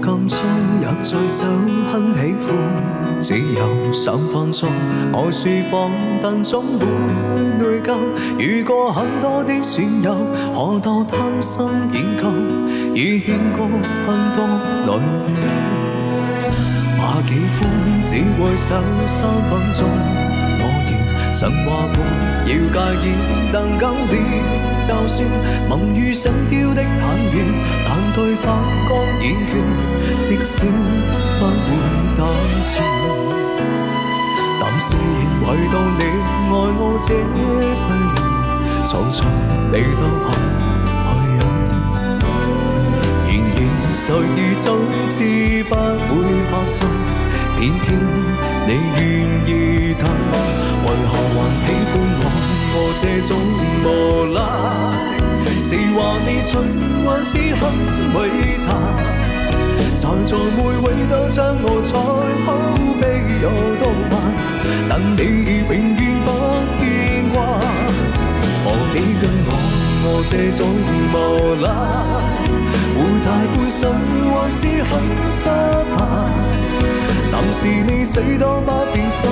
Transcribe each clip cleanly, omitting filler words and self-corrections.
感中也在走，很喜歡自由想放縱，我抒放但總會內疚。遇過很多的損友，可多貪心研究，已牽過很多女友。話喜歡只會守3分鐘，我亦曾話過要介意，但久了就算盟遇想丟的眼緣，但對方剛厭倦，即使不會打算。但是仍為到你愛我這份人，匆匆你都肯去忍。然而誰已早知不會喝醉，偏偏你願意等，為何還喜歡我這種無賴？是話你蠢還是很偉大？才在每位都將我睬好悲有多慢，但你永遠不見慣。何必跟我這種無賴？會大半生還是很失敗？但是你死都不變心，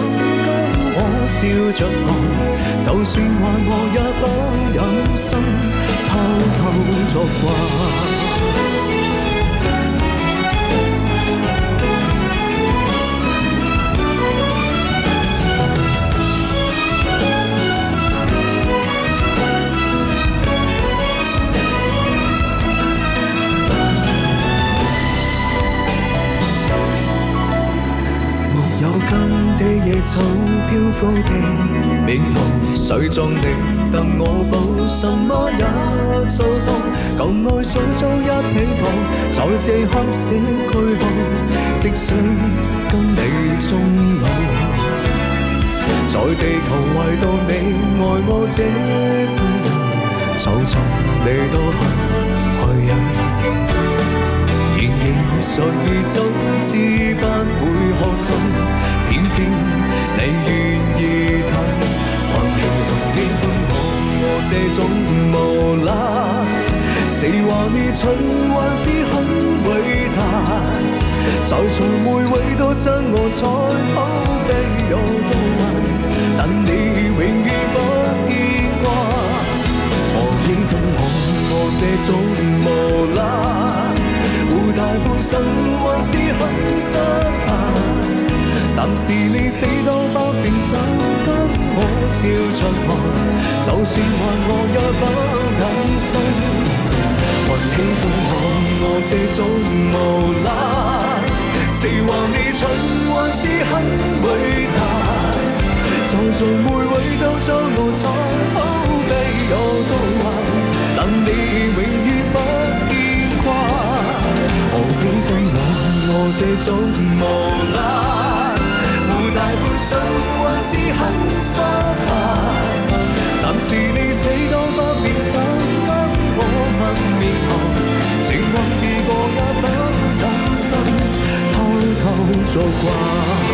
跟我笑着來，就算愛我也不忍心偷偷作怪。野草漂浮地美圖，誰撞你但我保什麼也做到。舊愛想租一被鋪，在這刻寫句號，即想跟你終老。在地球為到你愛我這份人，匆匆你都肯去忍。然而誰已早知不會學盡，偏偏你願意等，還期待喜歡我這種無賴。是話你蠢還是很偉大？就在每位都將我睬好悲有多壞，但你永遠不見慣。何以跟我這種無賴？會大半生還是很失敗？但是你死都不變想跟我笑着來，就算愛我也不忍心。還喜歡我這種無賴？是話你蠢還是很偉大？就在每位都將我睬好悲有多壞，但你永遠不見慣。何必跟我這種無賴？大半生還是很失敗，但是你死都不變想跟我吻面紅，情愛遇過也不忍心偷偷作怪。